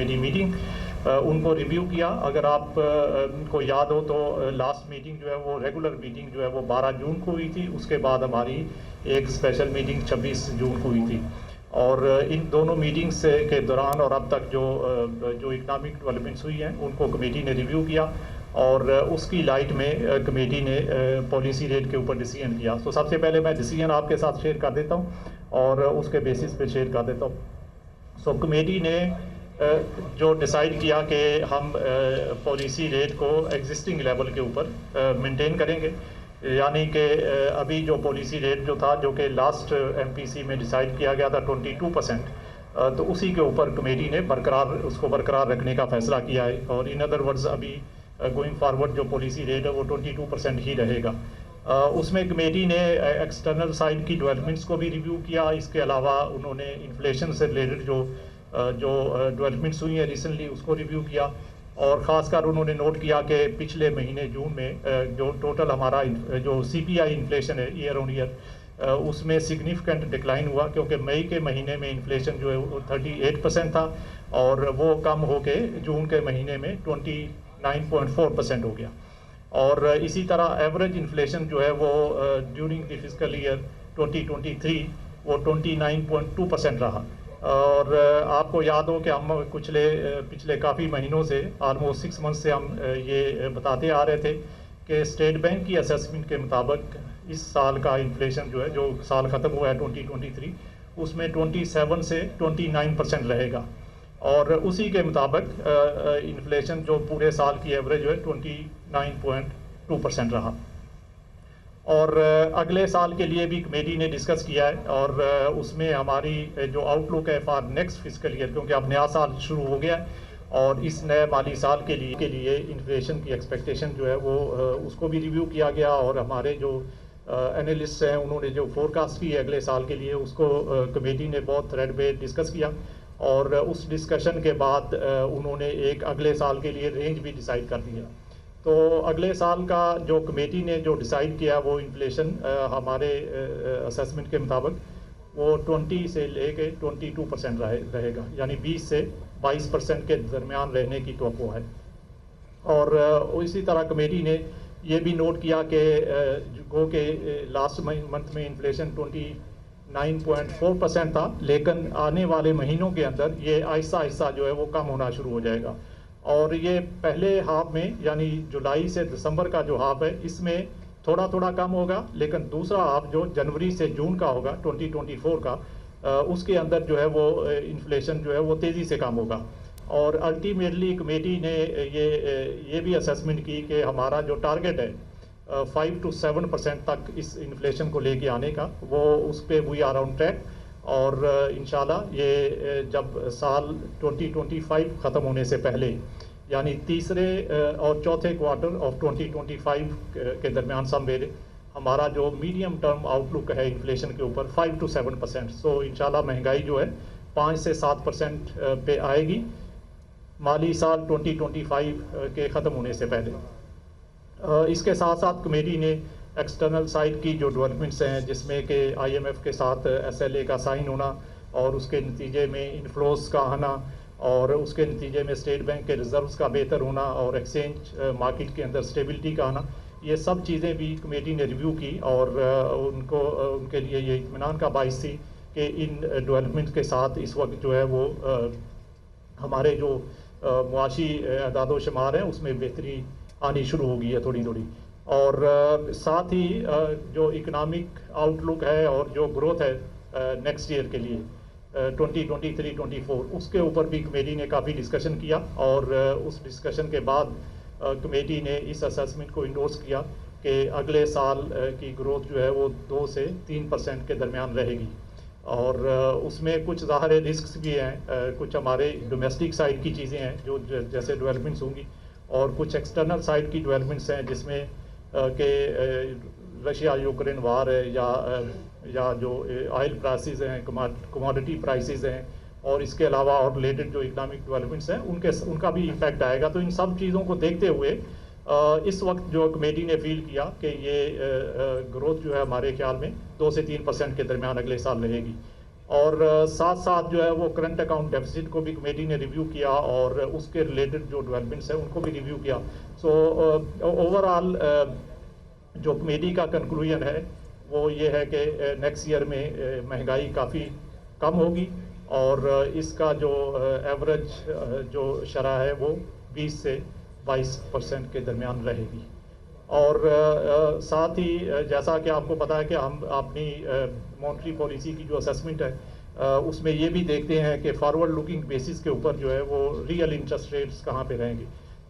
Committee meeting, उनको review किया। अगर आप को याद हो तो लास्ट मीटिंग जो है वो रेगुलर मीटिंग जो है वो 12 जून को हुई थी। उसके बाद हमारी एक स्पेशल मीटिंग 26 जून को हुई थी। और इन दोनों मीटिंग्स के दौरान और अब तक जो इकनॉमिक डेवलपमेंट्स हुई हैं उनको कमेटी ने रिव्यू किया और उसकी लाइट में कमेटी ने पॉलिसी रेट के ऊपर डिसीजन किया। तो सबसे पहले मैं डिसीजन आपके साथ शेयर कर देता हूँ और उसके बेसिस पे शेयर कर देता हूँ। सो कमेटी ने जो डिसाइड किया कि हम पॉलिसी रेट को एग्जिस्टिंग लेवल के ऊपर मेंटेन करेंगे, यानी कि अभी जो पॉलिसी रेट जो था, जो कि लास्ट एमपीसी में डिसाइड किया गया था 22%, तो उसी के ऊपर कमेटी ने उसको बरकरार रखने का फैसला किया है। और इन अदर वर्ड्स अभी गोइंग फॉरवर्ड जो पॉलिसी रेट है वो 22% ही रहेगा। उसमें कमेटी ने एक्सटर्नल साइड की डेवलपमेंट्स को भी रिव्यू किया। इसके अलावा उन्होंने इन्फ्लेशन से रिलेटेड जो डेवलपमेंट्स हुई हैं रिसेंटली उसको रिव्यू किया। और ख़ासकर उन्होंने नोट किया कि पिछले महीने जून में जो टोटल हमारा जो सीपीआई इन्फ्लेशन है ईयर ऑन ईयर, उसमें सिग्निफिकेंट डिक्लाइन हुआ, क्योंकि मई के महीने में इन्फ्लेशन जो है वो 38% था और वो कम होके जून के महीने में 29.4% हो गया। और इसी तरह एवरेज इन्फ्लेशन जो है वो ड्यूरिंग द फिस्कल ईयर 2023 वो 29.2% रहा। और आपको याद हो कि हम पिछले काफ़ी महीनों से ऑलमोस्ट 6 मंथ से हम ये बताते आ रहे थे कि स्टेट बैंक की असेसमेंट के मुताबिक इस साल का इन्फ्लेशन जो है, जो साल ख़त्म हुआ है 2023, उसमें 27 से 29% रहेगा। और उसी के मुताबिक इन्फ्लेशन जो पूरे साल की एवरेज है 29.2% रहा। और अगले साल के लिए भी कमेटी ने डिस्कस किया है और उसमें हमारी जो आउटलुक है फॉर नेक्स्ट फिस्कल ईयर, क्योंकि अब नया साल शुरू हो गया है और इस नए माली साल के लिए इन्फ्लेशन की एक्सपेक्टेशन जो है वो उसको भी रिव्यू किया गया। और हमारे जो एनालिस्ट हैं उन्होंने जो फोरकास्ट की है अगले साल के लिए उसको कमेटी ने बहुत थ्रेड पे डिस्कस किया। और उस डिस्कशन के बाद उन्होंने एक अगले साल के लिए रेंज भी डिसाइड कर दी है। तो अगले साल का जो कमेटी ने जो डिसाइड किया वो इन्फ्लेशन हमारे असेसमेंट के मुताबिक वो 20 से लेके 22% रहेगा, यानी 20 से 22% के दरमियान रहने की तवक्को है। और इसी तरह कमेटी ने ये भी नोट किया कि लास्ट मंथ में इन्फ्लेशन 29.4% था, लेकिन आने वाले महीनों के अंदर ये आहिस्ता आहिस्ता जो है वो कम होना शुरू हो जाएगा। और ये पहले हाफ में यानी जुलाई से दिसंबर का जो हाफ है इसमें थोड़ा थोड़ा कम होगा, लेकिन दूसरा हाफ जो जनवरी से जून का होगा 2024 का, उसके अंदर जो है वो इन्फ्लेशन जो है वो तेज़ी से कम होगा। और अल्टीमेटली कमेटी ने ये भी असेसमेंट की कि हमारा जो टारगेट है 5 to 7% तक इस इन्फ्लेशन को लेके आने का, वो उस पर वी आर ऑन ट्रैक। और इंशाल्लाह ये जब साल 2025 ख़त्म होने से पहले, यानी तीसरे और चौथे क्वार्टर ऑफ 2025 के दरमियान समवेरे हमारा जो मीडियम टर्म आउटलुक है इन्फ्लेशन के ऊपर 5 to 7%। सो इंशाल्लाह महंगाई जो है 5 से 7% पे आएगी माली साल 2025 के ख़त्म होने से पहले। इसके साथ साथ कमेटी ने एक्सटर्नल साइड की जो डेवलपमेंट्स हैं, जिसमें कि IMF के साथ SLA का साइन होना और उसके नतीजे में इन्फ्लोस का आना और उसके नतीजे में स्टेट बैंक के रिजर्व्स का बेहतर होना और एक्सचेंज मार्केट के अंदर स्टेबिलिटी का आना, ये सब चीज़ें भी कमेटी ने रिव्यू की। और उनके लिए ये इत्मीनान का बाइस थी कि इन डेवलपमेंट के साथ इस वक्त जो है वो हमारे जो मुआशी अदाद शुमार हैं उसमें बेहतरी आनी शुरू हो गई है थोड़ी थोड़ी। और साथ ही जो इकनॉमिक आउटलुक है और जो ग्रोथ है नेक्स्ट ईयर के लिए 2023-24, उसके ऊपर भी कमेटी ने काफ़ी डिस्कशन किया। और उस डिस्कशन के बाद कमेटी ने इस असेसमेंट को इंडोर्स किया कि अगले साल की ग्रोथ जो है वो 2 से 3% के दरमियान रहेगी। और उसमें कुछ ज़ाहिर रिस्क्स भी हैं, कुछ हमारे डोमेस्टिक साइड की चीज़ें हैं जो जैसे डेवलपमेंट्स होंगी, और कुछ एक्सटर्नल साइड की डेवलपमेंट्स हैं जिसमें कि रशिया यूक्रेन वार है या जो ऑयल प्राइसेस हैं, कमोडिटी प्राइसेस हैं, और इसके अलावा और रिलेटेड जो इकनॉमिक डेवलपमेंट्स हैं उनका भी इम्पैक्ट आएगा। तो इन सब चीज़ों को देखते हुए इस वक्त जो कमेटी ने फील किया कि ये ग्रोथ जो है हमारे ख्याल में 2 से 3% के दरमियान अगले साल रहेगी। और साथ साथ जो है वो करंट अकाउंट डेफिसिट को भी कमेटी ने रिव्यू किया और उसके रिलेटेड जो डेवलपमेंट्स है उनको भी रिव्यू किया। सो ओवरऑल जो कमेटी का कंक्लूजन है वो ये है कि नेक्स्ट ईयर में महंगाई काफ़ी कम होगी और इसका जो एवरेज जो शरह है वो 20 से 22% के दरमियान रहेगी। और साथ ही जैसा कि आपको पता है कि हम अपनी मॉनेटरी पॉलिसी की जो असेसमेंट है उसमें ये भी देखते हैं कि फॉरवर्ड लुकिंग बेसिस के ऊपर जो है वो रियल इंटरेस्ट रेट्स कहाँ पे रहेंगे।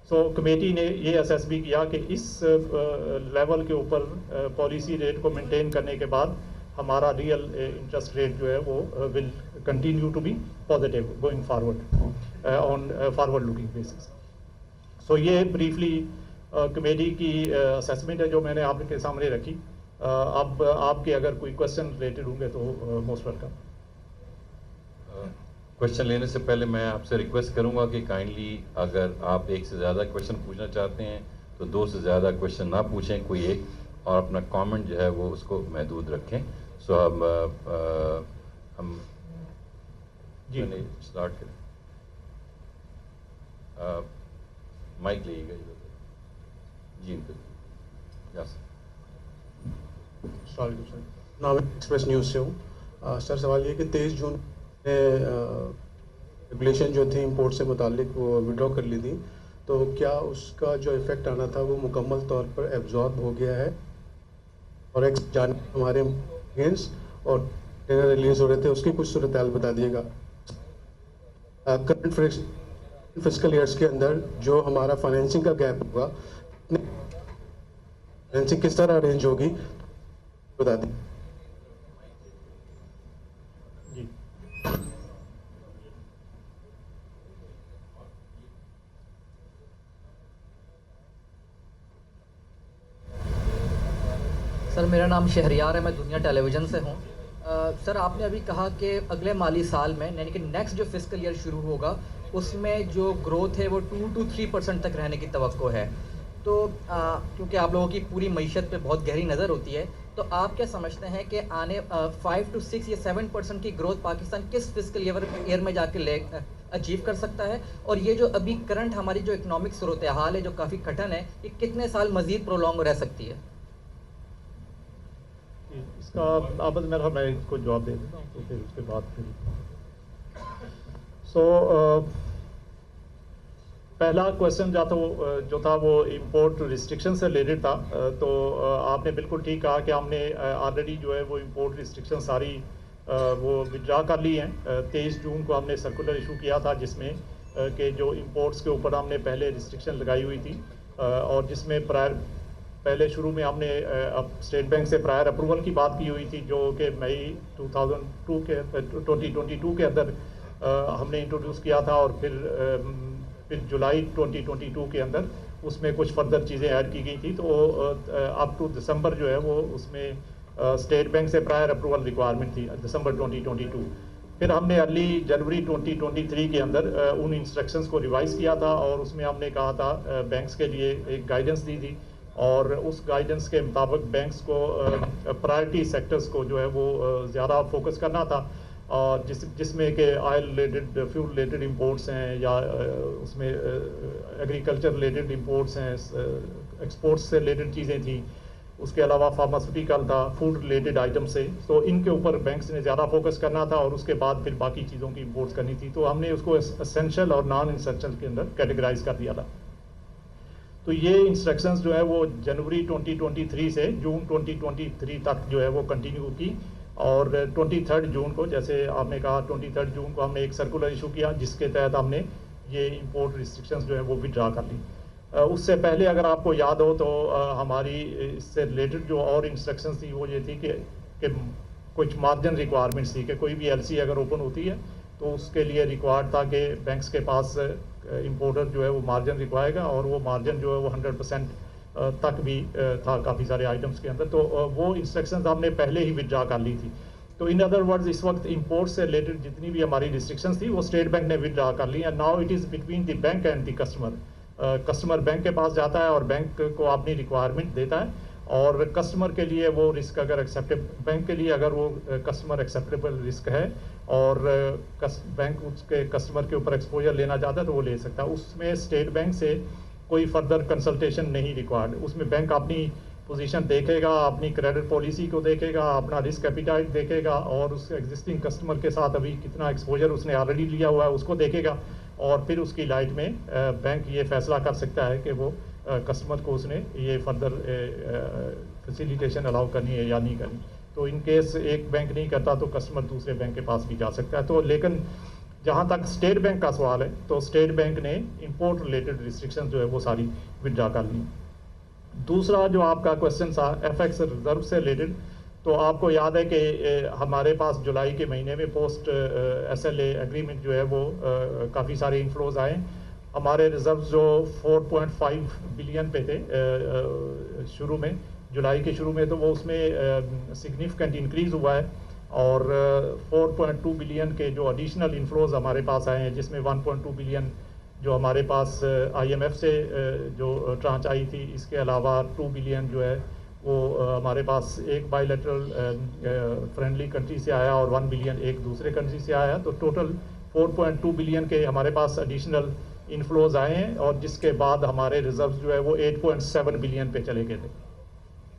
सो कमेटी ने ये असेस भी किया कि इस लेवल के ऊपर पॉलिसी रेट को मेंटेन करने के बाद हमारा रियल इंटरेस्ट रेट जो है वो will continue to be positive going forward on forward looking basis. So ये ब्रीफली कमेटी की असेसमेंट है जो मैंने आपके सामने रखी। अब आपके अगर कोई क्वेश्चन रिलेटेड होंगे तो मोस्ट वेलकम। क्वेश्चन लेने से पहले मैं आपसे रिक्वेस्ट करूंगा कि काइंडली अगर आप एक से ज़्यादा क्वेश्चन पूछना चाहते हैं तो 2 से ज़्यादा क्वेश्चन ना पूछें, कोई एक, और अपना कमेंट जो है वो उसको महदूद रखें। सो हम जी स्टार्ट करें। माइक लीजिएगा जी यस सॉरी नाम एक्सप्रेस न्यूज़ से हूँ। सर सवाल ये कि 23 जून रेगुलेशन जो थी इंपोर्ट से मुतालिक वो विड्रॉ कर ली थी, तो क्या उसका जो इफ़ेक्ट आना था वो मुकम्मल तौर पर एब्जॉर्ब हो गया है और एक जान हमारे अगेंस्ट और रिलीज हो रहे थे उसकी कुछ सूरत हाल बता दिएगा। करंट फिस्कल ईयर्स के अंदर जो हमारा फाइनेंसिंग का गैप होगा, फाइनेंसिंग किस तरह अरेंज होगी बता दें। जी सर मेरा नाम शहरियार है, मैं दुनिया टेलीविज़न से हूँ। सर आपने अभी कहा कि अगले माली साल में यानी कि नेक्स्ट जो फिस्कल ईयर शुरू होगा उसमें जो ग्रोथ है वो 2 to 3% तक रहने की तवक्को है। तो क्योंकि आप लोगों की पूरी मईशत पे बहुत गहरी नज़र होती है, तो आप क्या समझते हैं कि आने 5 to 6 या 7% की ग्रोथ पाकिस्तान किस फिस्कल ईयर में जाके अचीव कर सकता है? और ये जो अभी करंट हमारी जो इकनॉमिक सूरत हाल है जो काफ़ी कठिन है, ये कितने साल मज़ीद प्रोलॉन्ग रह सकती है? इसका आप मेरा मैं इसको जवाब दे देता हूँ तो फिर उसके बाद फिर पहला क्वेश्चन जो था वो इंपोर्ट रिस्ट्रिक्शन से रिलेटेड था। तो आपने बिल्कुल ठीक कहा कि हमने ऑलरेडी जो है वो इंपोर्ट रिस्ट्रिक्शन सारी वो विड्रा कर ली हैं। 23 जून को हमने सर्कुलर इशू किया था जिसमें कि जो इंपोर्ट्स के ऊपर हमने पहले रिस्ट्रिक्शन लगाई हुई थी और जिसमें पहले शुरू में हमने स्टेट बैंक से प्रायर अप्रूवल की बात की हुई थी जो कि मई 2022 के अंदर हमने इंट्रोड्यूस किया था और फिर जुलाई 2022 के अंदर उसमें कुछ फर्दर चीज़ें ऐड की गई थी। तो अप टू दिसंबर जो है वो उसमें स्टेट बैंक से प्रायर अप्रूवल रिक्वायरमेंट थी दिसंबर 2022। फिर हमने अर्ली जनवरी 2023 के अंदर उन इंस्ट्रक्शंस को रिवाइज़ किया था और उसमें हमने कहा था बैंक्स के लिए एक गाइडेंस दी थी और उस गाइडेंस के मुताबिक बैंक्स को प्रायोरिटी सेक्टर्स को जो है वो ज़्यादा फोकस करना था और जिसमें कि oil related, fuel related imports हैं या उसमें एग्रीकल्चर रिलेटेड इंपोर्ट्स हैं, एक्सपोर्ट्स से रिलेटेड चीज़ें थी, उसके अलावा फार्मास्यूटिकल था, फूड रिलेटेड आइटम्स से। तो इनके ऊपर बैंक्स ने ज़्यादा फोकस करना था और उसके बाद फिर बाकी चीज़ों की इंपोर्ट्स करनी थी। तो हमने उसको एसेंशियल और नॉन एसेंशियल के अंदर कैटेगराइज कर दिया था। तो ये इंस्ट्रक्शंस जो है वो जनवरी 2023 से जून 2023 तक जो है वो कंटिन्यू की और 23 जून को, जैसे आपने कहा 23 जून को हमने एक सर्कुलर इशू किया जिसके तहत हमने ये इंपोर्ट रिस्ट्रिक्शंस जो है वो विड्रा कर ली। उससे पहले अगर आपको याद हो तो हमारी इससे रिलेटेड जो और इंस्ट्रक्शंस थी वो ये थी कि कुछ मार्जिन रिक्वायरमेंट्स थी कि कोई भी एलसी अगर ओपन होती है तो उसके लिए रिक्वायर्ड था कि बैंक्स के पास इंपोर्टर जो है वो मार्जिन रिक्वायरेगा और वो मार्जिन जो है वो 100% तक भी था काफ़ी सारे आइटम्स के अंदर। तो वो इंस्ट्रक्शंस हमने पहले ही विड्रा कर ली थी। तो इन अदर वर्ड्स इस वक्त इंपोर्ट से रिलेटेड जितनी भी हमारी रिस्ट्रिक्शंस थी वो स्टेट बैंक ने विड्रा कर ली है। Now it is between the bank and the customer. Customer bank के पास जाता है और बैंक को अपनी रिक्वायरमेंट देता है और कस्टमर के लिए वो रिस्क अगर एक्सेप्टेबल, बैंक के लिए अगर वो कस्टमर एक्सेप्टेबल रिस्क है और बैंक उसके कस्टमर के ऊपर एक्सपोजर लेना चाहता है तो वो ले सकता है। उसमें स्टेट बैंक से कोई फर्दर कंसल्टेशन नहीं रिक्वायर्ड। उसमें बैंक अपनी पोजीशन देखेगा, अपनी क्रेडिट पॉलिसी को देखेगा, अपना रिस्क एपिटाइट देखेगा और उस एग्जिस्टिंग कस्टमर के साथ अभी कितना एक्सपोजर उसने ऑलरेडी लिया हुआ है उसको देखेगा, और फिर उसकी लाइट में बैंक ये फैसला कर सकता है कि वो कस्टमर को उसने ये फर्दर फैसिलिटेशन अलाउ करनी है या नहीं करनी। तो इन केस एक बैंक नहीं करता तो कस्टमर दूसरे बैंक के पास भी जा सकता है। तो लेकिन जहाँ तक स्टेट बैंक का सवाल है तो स्टेट बैंक ने इंपोर्ट रिलेटेड रिस्ट्रिक्शन जो है वो सारी विड्रा कर ली। दूसरा जो आपका क्वेश्चन था एफएक्स रिजर्व से रिलेटेड, तो आपको याद है कि हमारे पास जुलाई के महीने में पोस्ट SLA एग्रीमेंट जो है वो काफ़ी सारे इनफ्लोज आए। हमारे रिजर्व जो 4.5 बिलियन पे थे शुरू में, जुलाई के शुरू में, तो वो उसमें सिग्निफिकेंट इंक्रीज़ हुआ है और 4.2 बिलियन के जो एडिशनल इनफ्लोज हमारे पास आए हैं, जिसमें 1.2 बिलियन जो हमारे पास IMF से जो ट्रांच आई थी, इसके अलावा 2 बिलियन जो है वो हमारे पास एक बायलैटरल फ्रेंडली कंट्री से आया और 1 बिलियन एक दूसरे कंट्री से आया। तो टोटल 4.2 बिलियन के हमारे पास एडिशनल इनफ्लोज आए हैं और जिसके बाद हमारे रिजर्व जो है वो 8.7 बिलियन पे चले गए थे।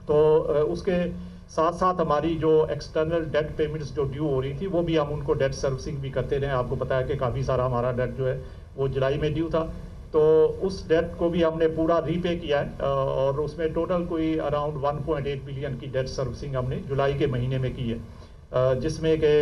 तो उसके साथ साथ हमारी जो एक्सटर्नल डेट पेमेंट्स जो ड्यू हो रही थी वो भी हम उनको डेट सर्विसिंग भी करते रहे। आपको पता है कि काफ़ी सारा हमारा डेट जो है वो जुलाई में ड्यू था, तो उस डेट को भी हमने पूरा रीपे किया है और उसमें टोटल कोई अराउंड 1.8 बिलियन की डेट सर्विसिंग हमने जुलाई के महीने में की है, जिसमें के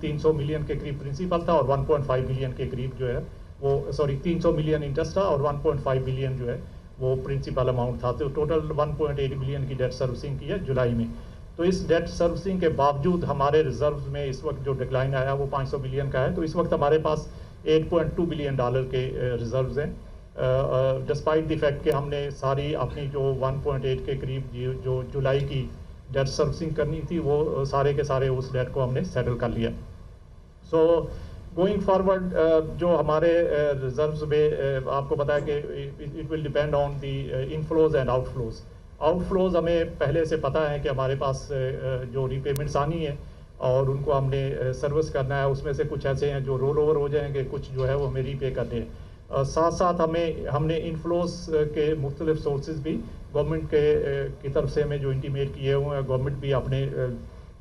300 मिलियन के करीब प्रिंसिपल था और 1.5 बिलियन के करीब जो है वो 300 मिलियन इंटरेस्ट था और 1.5 बिलियन जो है वो प्रिंसिपल अमाउंट था। तो टोटल 1.8 बिलियन की डेट सर्विसिंग की है जुलाई में। तो इस डेट सर्विसिंग के बावजूद हमारे रिजर्व में इस वक्त जो डिक्लाइन आया वो 500 मिलियन का है। तो इस वक्त हमारे पास 8.2 बिलियन डॉलर के रिजर्व्स हैं, डिस्पाइट द फैक्ट कि हमने सारी अपनी जो 1.8 के करीब जो जुलाई की डेट सर्विसिंग करनी थी वो सारे के सारे उस डेट को हमने सेटल कर लिया। सो गोइंग फॉरवर्ड जो हमारे रिजर्व्स में आपको पता है कि it will depend on the inflows and outflows. Outflows हमें पहले से पता है कि हमारे पास जो रीपेमेंट्स आनी है और उनको हमने सर्विस करना है, उसमें से कुछ ऐसे हैं जो रोल ओवर हो जाएंगे, कुछ जो है वो हमें रीपे करने हैं। साथ साथ हमने इनफ्लोज के मुख्तलिफ सोर्सेज भी गवर्नमेंट की तरफ से हमें जो इंटीमेट किए हुए हैं, गवर्नमेंट भी अपने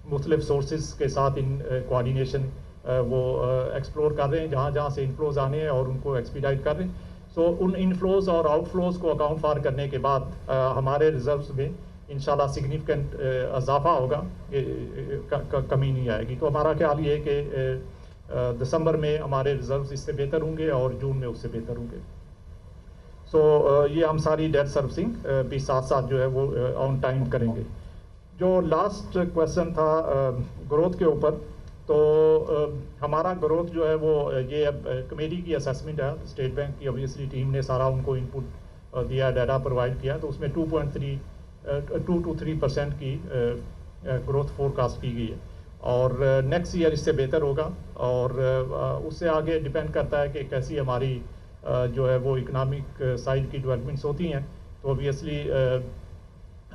मुख्तलिफ सोर्सेज के साथ इन कोऑर्डिनेशन वो एक्सप्लोर कर रहे हैं जहाँ जहाँ से इनफ्लोज आने हैं और उनको एक्सपीडाइट कर रहे हैं। सो उन इनफ्लोज और आउटफ्लोज को अकाउंट फॉर करने के बाद हमारे रिजर्व्स में इंशाल्लाह सिग्निफिकेंट इजाफा होगा, कमी नहीं आएगी। तो हमारा ख्याल ये है कि दिसंबर में हमारे रिजर्व्स इससे बेहतर होंगे और जून में उससे बेहतर होंगे। सो ये हम सारी डेट सर्विसिंग भी साथ साथ जो है वो ऑन टाइम करेंगे। जो लास्ट क्वेश्चन था ग्रोथ के ऊपर, तो हमारा ग्रोथ जो है वो ये अब कमेटी की असेसमेंट है, स्टेट बैंक की ऑब्वियसली टीम ने सारा उनको इनपुट दिया, डाटा प्रोवाइड किया, तो उसमें 2 to 3% की ग्रोथ फोरकास्ट की गई है और नेक्स्ट ईयर इससे बेहतर होगा और उससे आगे डिपेंड करता है कि कैसी हमारी जो है वो इकनॉमिक साइड की डेवलपमेंट्स होती हैं। तो ऑब्वियसली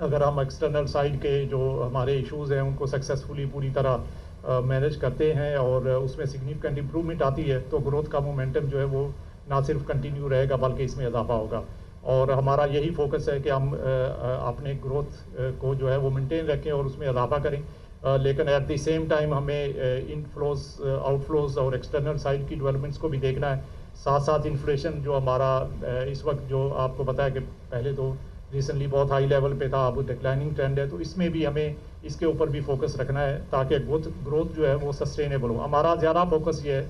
अगर हम एक्सटर्नल साइड के जो हमारे इश्यूज़ हैं उनको सक्सेसफुली पूरी तरह मैनेज करते हैं और उसमें सिग्निफिकेंट इम्प्रूवमेंट आती है तो ग्रोथ का मोमेंटम जो है वो ना सिर्फ कंटिन्यू रहेगा बल्कि इसमें इजाफा होगा। और हमारा यही फोकस है कि हम अपने ग्रोथ को जो है वो मेंटेन रखें और उसमें इजाफा करें, लेकिन एट द सेम टाइम हमें इनफ्लोज आउटफ्लोज और एक्सटर्नल साइड की डेवलपमेंट्स को भी देखना है। साथ साथ इन्फ्लेशन जो हमारा इस वक्त जो आपको पता है कि पहले तो रिसेंटली बहुत हाई लेवल पे था, अब डिक्लाइनिंग ट्रेंड है, तो इसमें भी हमें इसके ऊपर भी फोकस रखना है ताकि ग्रोथ जो है वो सस्टेनेबल हो। हमारा ज़्यादा फोकस ये है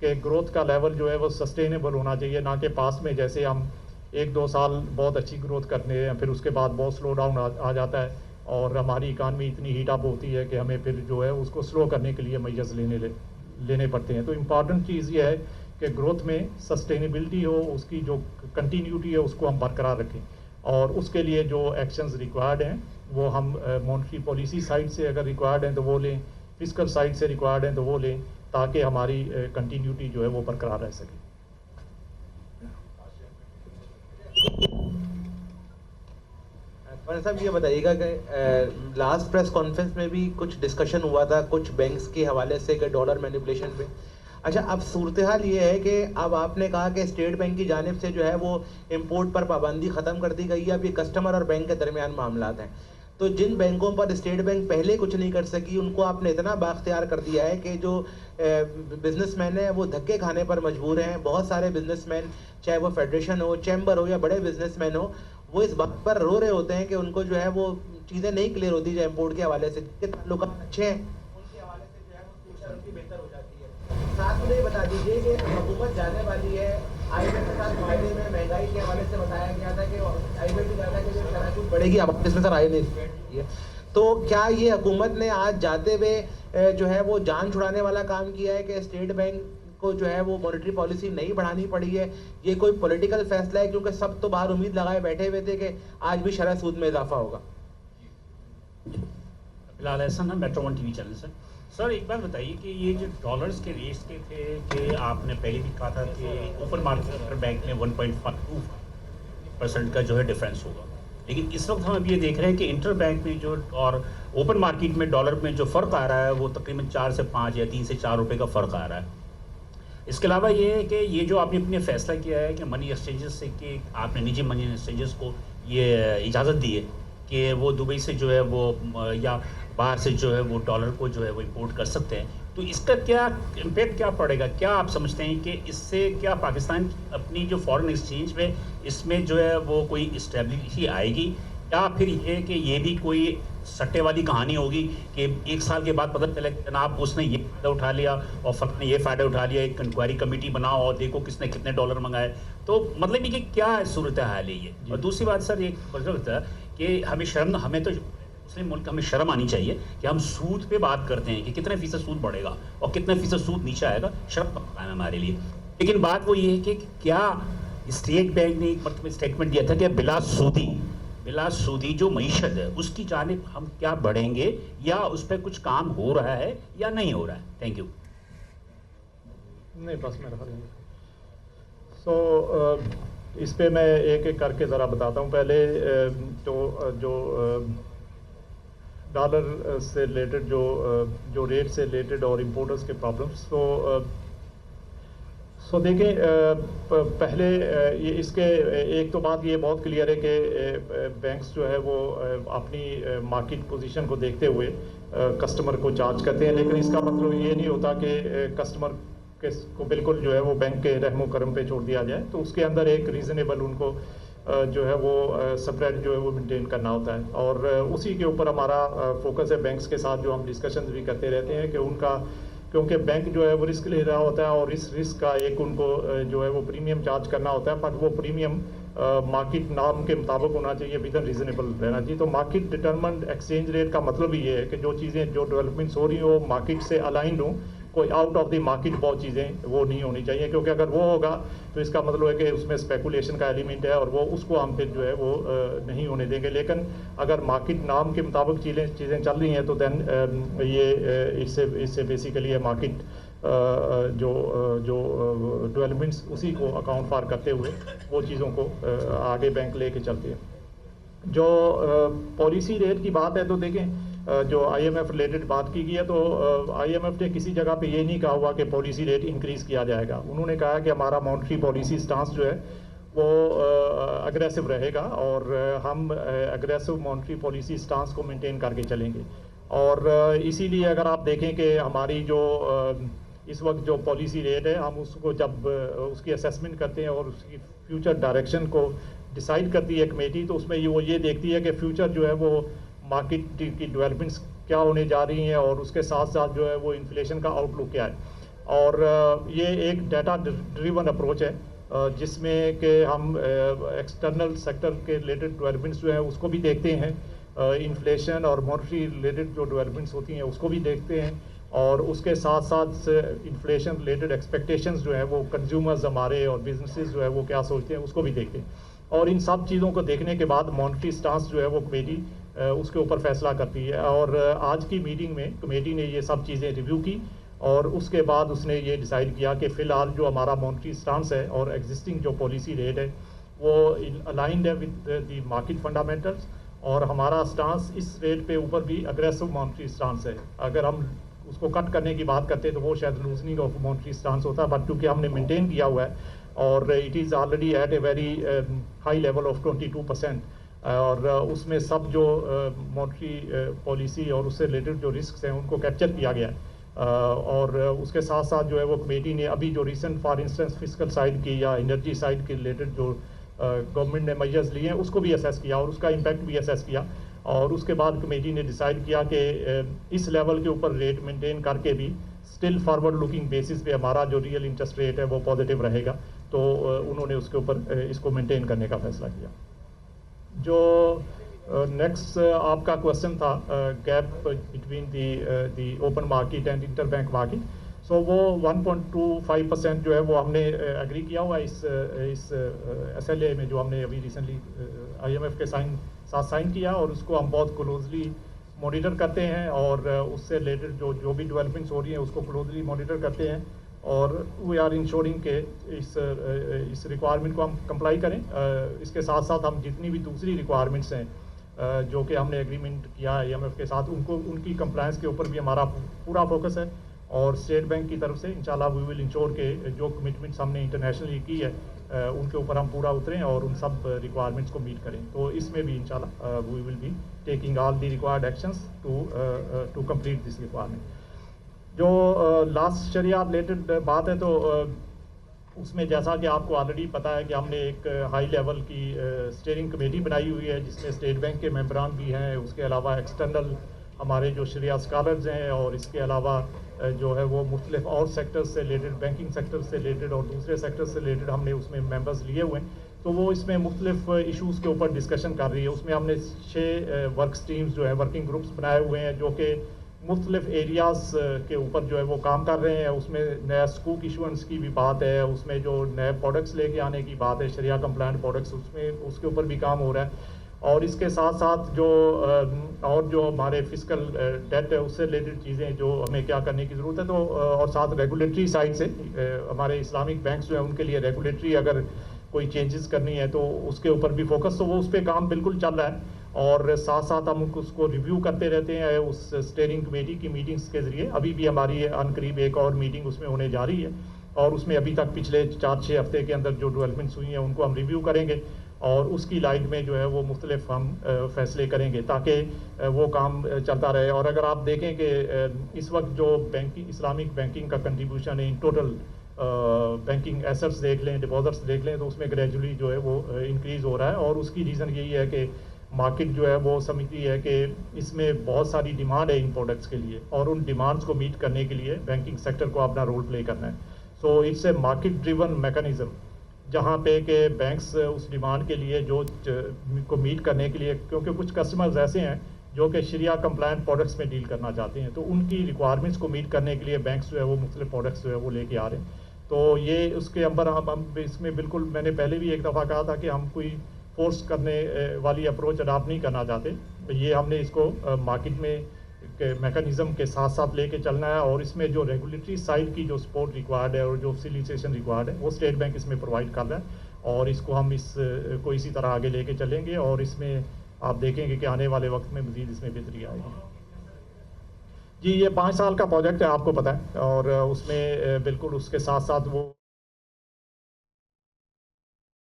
कि ग्रोथ का लेवल जो है वो सस्टेनेबल होना चाहिए, ना कि पास में जैसे हम 1-2 साल बहुत अच्छी ग्रोथ करते हैं फिर उसके बाद बहुत स्लो डाउन आ जाता है और हमारी इकानमी इतनी हीट अप होती है कि हमें फिर जो है उसको स्लो करने के लिए मेजर्स लेने पड़ते हैं। तो इम्पॉर्टेंट चीज़ ये है कि ग्रोथ में सस्टेनेबिलिटी हो, उसकी जो कंटिन्यूटी है उसको हम बरकरार रखें और उसके लिए जो एक्शंस रिक्वायर्ड हैं वो हम मॉनेटरी पॉलिसी साइड से अगर रिक्वायर्ड हैं तो वो लें, फिस्कल साइड से रिक्वायर्ड हैं तो वो लें, ताकि हमारी कंटिन्यूटी जो है वो बरकरार रह सके। और साहब ये बताइएगा कि लास्ट प्रेस कॉन्फ्रेंस में भी कुछ डिस्कशन हुआ था कुछ बैंक्स के हवाले से कि डॉलर मैनिपुलेशन पे। अच्छा, अब सूरत हाल ये है कि अब आपने कहा कि स्टेट बैंक की जानिब से जो है वो इंपोर्ट पर पाबंदी ख़त्म कर दी गई है, अब ये कस्टमर और बैंक के दरमियान मामला हैं। तो जिन बैंकों पर स्टेट बैंक पहले कुछ नहीं कर सकी उनको आपने इतना बाख्तियार कर दिया है कि जो बिजनेसमैन हैं वो धक्के खाने पर मजबूर हैं। बहुत सारे बिजनेसमैन, चाहे वो फेडरेशन हो, चैम्बर हो या बड़े बिजनेसमैन हो, वो इस बात पर रो रहे होते हैं कि उनको जो है वो चीज़ें नहीं क्लियर होती जो इम्पोर्ट के हवाले से। लोग अच्छे हैं उनके हवाले से जो है वो फ्यूचर उनकी बेहतर हो जाती है। साथ में ये बता दीजिए कि हुकूमत जाने वाली है IMF के साथ फायदे में महंगाई के हवाले से बताया गया था कि IMF भी कहता है कि जो शरह सूद बढ़ेगी। अब इसमें सर आए नहीं, तो क्या ये हुकूमत ने आज जाते हुए जो है वो जान छुड़ाने वाला काम किया है कि स्टेट बैंक को जो है वो मॉनेटरी पॉलिसी नहीं बढ़ानी पड़ी है? ये कोई पॉलिटिकल फैसला है? क्योंकि सब तो बाहर उम्मीद लगाए बैठे हुए थे कि आज भी शरह सूद में इजाफा होगा। बिलाल एहसन है, मेट्रो 1 TV चैनल से। सर एक बात बताइए कि ये जो डॉलर्स के रेट्स के थे कि आपने पहले भी कहा था कि ओपन मार्केट बैंक में 1.52% का जो है डिफरेंस होगा, लेकिन इस वक्त हम अब ये देख रहे हैं कि इंटर बैंक में जो और ओपन मार्केट में डॉलर में जो फ़र्क आ रहा है वो तकरीबन 4 से 5 या 3 से 4 रुपये का फ़र्क आ रहा है। इसके अलावा ये है कि ये जो आपने अपने फैसला किया है कि मनी एक्सचेंजेस से कि आपने निजी मनी एक्सचेंजेस को ये इजाज़त दी है कि वो दुबई से जो है वो या बाहर से जो है वो डॉलर को जो है वो इंपोर्ट कर सकते हैं, तो इसका क्या इम्पेक्ट क्या पड़ेगा? क्या आप समझते हैं कि इससे क्या पाकिस्तान अपनी जो फॉरेन एक्सचेंज में इसमें जो है वो कोई स्टेबिलिटी आएगी, या फिर ये कि ये भी कोई सट्टे वाली कहानी होगी कि 1 साल के बाद पता चले जनाब उसने ये फ़ायदा उठा लिया और फ़र्क ने ये फ़ायदा उठा लिया, एक इंक्वायरी कमेटी बनाओ और देखो किसने कितने डॉलर मंगाए? तो मतलब ये कि क्या सूरत हाल है ये। और दूसरी बात सर एक होता है कि हमें तो मुस्लिम मुल्क हमें शर्म आनी चाहिए कि हम सूद पे बात करते हैं कि कितने फ़ीसद सूद बढ़ेगा और कितने फ़ीसद सूद नीचे आएगा, शर्म का है हमारे लिए। लेकिन बात वो ये है कि क्या स्टेट बैंक ने एक मतलब स्टेटमेंट दिया था कि बिला सूदी जो मईशत है उसकी जानिब हम क्या बढ़ेंगे, या उस पर कुछ काम हो रहा है या नहीं हो रहा है? Thank you. नहीं बस मेरा इस पे मैं एक एक करके ज़रा बताता हूँ। पहले जो डॉलर से रिलेटेड जो रेट से रिलेटेड और इम्पोर्टर्स के प्रॉब्लम्स, सो देखें पहले ये इसके एक तो बात ये बहुत क्लियर है कि बैंक्स जो है वो अपनी मार्केट पोजीशन को देखते हुए कस्टमर को चार्ज करते हैं, लेकिन इसका मतलब ये नहीं होता कि कस्टमर को बिल्कुल जो है वो बैंक के रहमो करम पे छोड़ दिया जाए। तो उसके अंदर एक रीज़नेबल उनको जो है वो स्प्रेड जो है वो मेंटेन करना होता है, और उसी के ऊपर हमारा फोकस है। बैंक्स के साथ जो हम डिस्कशन भी करते रहते हैं कि उनका, क्योंकि बैंक जो है वो रिस्क ले रहा होता है और इस रिस्क का एक उनको जो है वो प्रीमियम चार्ज करना होता है, पर वो प्रीमियम मार्केट नॉर्म के मुताबिक होना चाहिए, विद इन रीजनेबल रहना चाहिए। तो मार्केट डिटरमिन्ड एक्सचेंज रेट का मतलब ये है कि जो चीज़ें जो डेवलपमेंट्स हो रही हो मार्केट से अलाइंड हो, कोई आउट ऑफ द मार्केट बहुत चीज़ें वो नहीं होनी चाहिए, क्योंकि अगर वो होगा तो इसका मतलब है कि उसमें स्पेकुलेशन का एलिमेंट है और वो उसको हम फिर जो है वो नहीं होने देंगे। लेकिन अगर मार्केट नाम के मुताबिक चीज़ें चल रही हैं तो दैन ये इससे बेसिकली ये मार्केट जो डेवलपमेंट्स उसी को अकाउंट फॉर करते हुए वो चीज़ों को आगे बैंक लेके चलते हैं। जो पॉलिसी रेट की बात है तो देखें, जो IMF रिलेटेड बात की गई है, तो IMF ने किसी जगह पे ये नहीं कहा हुआ कि पॉलिसी रेट इंक्रीज़ किया जाएगा। उन्होंने कहा कि हमारा मॉनेटरी पॉलिसी स्टांस जो है वो अग्रेसिव रहेगा और हम अग्रेसिव मॉनेटरी पॉलिसी स्टांस को मेंटेन करके चलेंगे। और इसीलिए अगर आप देखें कि हमारी जो इस वक्त जो पॉलिसी रेट है, हम उसको जब उसकी असेसमेंट करते हैं और उसकी फ्यूचर डायरेक्शन को डिसाइड करती है कमेटी, तो उसमें वो ये देखती है कि फ्यूचर जो है वो मार्केट की डेवलपमेंट्स क्या होने जा रही हैं और उसके साथ साथ जो है वो इन्फ्लेशन का आउटलुक क्या है। और ये एक डाटा ड्रिवन अप्रोच है जिसमें कि हम एक्सटर्नल सेक्टर के रिलेटेड डेवलपमेंट्स जो है उसको भी देखते हैं, इन्फ्लेशन और मॉनेटरी रिलेटेड जो डेवलपमेंट्स होती हैं उसको भी देखते हैं, और उसके साथ साथ इन्फ्लेशन रिलेटेड एक्सपेक्टेशंस जो है वो कंज्यूमर्स हमारे और बिजनेसेस जो है वो क्या सोचते हैं उसको भी देखते हैं। और इन सब चीज़ों को देखने के बाद मॉनेटरी स्टांस जो है वो कमेटी उसके ऊपर फैसला करती है। और आज की मीटिंग में कमेटी ने ये सब चीज़ें रिव्यू की और उसके बाद उसने ये डिसाइड किया कि फ़िलहाल जो हमारा मॉनेटरी स्टांस है और एग्जिस्टिंग जो पॉलिसी रेट है वो अलाइंड है विद द मार्केट फंडामेंटल्स, और हमारा स्टांस इस रेट पे ऊपर भी अग्रेसिव मॉनेटरी स्टांस है। अगर हम उसको कट करने की बात करते हैं तो वो शायद लूजनिंग ऑफ मॉनेटरी स्टांस होता है, बट क्योंकि हमने मेंटेन किया हुआ है और it is already at a very high level of 22%, और उसमें सब जो मॉनेटरी पॉलिसी और उससे रिलेटेड जो रिस्क हैं उनको कैप्चर किया गया है। और उसके साथ साथ जो है वो कमेटी ने अभी जो recent for instance fiscal side की या एनर्जी साइड के रिलेटेड जो गवर्नमेंट ने मेजर्स लिए हैं उसको भी असेस किया और उसका इम्पैक्ट भी असेस किया, और उसके बाद कमेटी ने डिसाइड किया कि इस लेवल के ऊपर रेट मेंटेन करके भी स्टिल फॉरवर्ड लुकिंग बेसिस पे हमारा जो रियल इंटरेस्ट रेट है वो पॉजिटिव रहेगा, तो उन्होंने उसके ऊपर इसको मेंटेन करने का फैसला किया। जो नेक्स्ट आपका क्वेश्चन था gap between the open market and interbank market, so वो 1.25% जो है वो हमने एग्री किया हुआ इस SLA में जो हमने अभी रिसेंटली IMF के साथ साइन किया, और उसको हम बहुत क्लोजली मॉनिटर करते हैं और उससे रिलेटेड जो भी डेवलपमेंट्स हो रही हैं उसको क्लोजली मॉनिटर करते हैं, और वी आर इंश्योरिंग के इस रिक्वायरमेंट को हम कंप्लाई करें। इसके साथ साथ हम जितनी भी दूसरी रिक्वायरमेंट्स हैं जो कि हमने एग्रीमेंट किया IMF के साथ उनकी कंप्लायंस के ऊपर भी हमारा पूरा फोकस है, और स्टेट बैंक की तरफ से इंशाल्लाह वी विल इंश्योर के जो कमिटमेंट्स हमने इंटरनेशनली की है उनके ऊपर हम पूरा उतरें और उन सब रिक्वायरमेंट्स को मीट करें। तो इसमें भी इंशाल्लाह we will be taking all the required actions to complete this requirement. जो लास्ट शरिया रिलेटेड बात है तो उसमें जैसा कि आपको ऑलरेडी पता है कि हमने एक हाई लेवल की स्टीयरिंग कमेटी बनाई हुई है जिसमें स्टेट बैंक के मेंबरान भी हैं, उसके अलावा एक्सटर्नल हमारे जो शरिया स्कॉलर्स हैं, और इसके अलावा जो है वो मुख्तलिफ और सेक्टर्स से रिलेटेड, बैंकिंग सेक्टर से रिलेटेड और दूसरे सेक्टर से रिलेटेड हमने उसमें मेंबर्स लिए हुए हैं। तो वो इसमें मुख्तलिफ इशूज़ के ऊपर डिस्कशन कर रही है। उसमें हमने 6 वर्क स्ट्रीम्स जो है वर्किंग ग्रुप्स बनाए हुए हैं जो कि मुख्तलिफ एरियाज़ के ऊपर जो है वो काम कर रहे हैं। उसमें नया स्कूक इशुएंस की भी बात है, उसमें जो नए प्रोडक्ट्स लेके आने की बात है, शरिया कंप्लायंट प्रोडक्ट्स, उसके ऊपर भी काम हो रहा है। और इसके साथ साथ जो हमारे फिजिकल डेट है उससे रिलेटेड चीज़ें जो हमें क्या करने की ज़रूरत है, तो और साथ रेगुलेटरी साइड से हमारे इस्लामिक बैंक्स जो है उनके लिए रेगुलेटरी अगर कोई चेंजेस करनी है तो उसके ऊपर भी फोकस, तो वो उस पर काम बिल्कुल चल रहा है। और साथ साथ हम उसको रिव्यू करते रहते हैं उस स्टीयरिंग कमेटी की मीटिंग्स के ज़रिए। अभी भी हमारी अनकरीब एक और मीटिंग उसमें होने जा रही है, और उसमें अभी तक पिछले 4-6 हफ्ते के अंदर जो डेवलपमेंट्स हुई हैं उनको हम रिव्यू करेंगे, और उसकी लाइट में जो है वो मुख्तलिफ हम फैसले करेंगे ताकि वो काम चलता रहे। और अगर आप देखें कि इस वक्त जो इस्लामिक बैंकिंग का कंट्रीब्यूशन है इन टोटल बैंकिंग एसेट्स देख लें, डिपॉजिट्स देख लें, तो उसमें ग्रेजुअली जो है वो इंक्रीज़ हो रहा है। और उसकी रीज़न यही है कि मार्केट जो है वो समझती है कि इसमें बहुत सारी डिमांड है इन प्रोडक्ट्स के लिए, और उन डिमांड्स को मीट करने के लिए बैंकिंग सेक्टर को अपना रोल प्ले करना है। So it's a market driven mechanism जहाँ पे कि बैंक्स उस डिमांड के लिए जो को मीट करने के लिए, क्योंकि कुछ कस्टमर्स ऐसे हैं जो कि शरिया कंप्लायंट प्रोडक्ट्स में डील करना चाहते हैं, तो उनकी रिक्वायरमेंट्स को मीट करने के लिए बैंक्स जो है वो मुख्तलिफ प्रोडक्ट्स जो है वो लेके आ रहे हैं। तो ये उसके अंदर हम इसमें बिल्कुल, मैंने पहले भी एक दफ़ा कहा था कि हम कोई फोर्स करने वाली अप्रोच अडॉप्ट नहीं करना चाहते। तो ये हमने इसको मार्केट में मैकेनिज़्म के साथ साथ लेके चलना है, और इसमें जो रेगुलेटरी साइड की जो सपोर्ट रिक्वायर्ड है और जो फैसिलिटेशन रिक्वायर्ड है वो स्टेट बैंक इसमें प्रोवाइड कर रहा है, और इसको हम इसको इसी तरह आगे लेके चलेंगे, और इसमें आप देखेंगे कि आने वाले वक्त में मज़ीद इसमें बेहतरी आएगी। जी, ये 5 साल का प्रोजेक्ट है, आपको पता है, और उसमें बिल्कुल उसके साथ साथ वो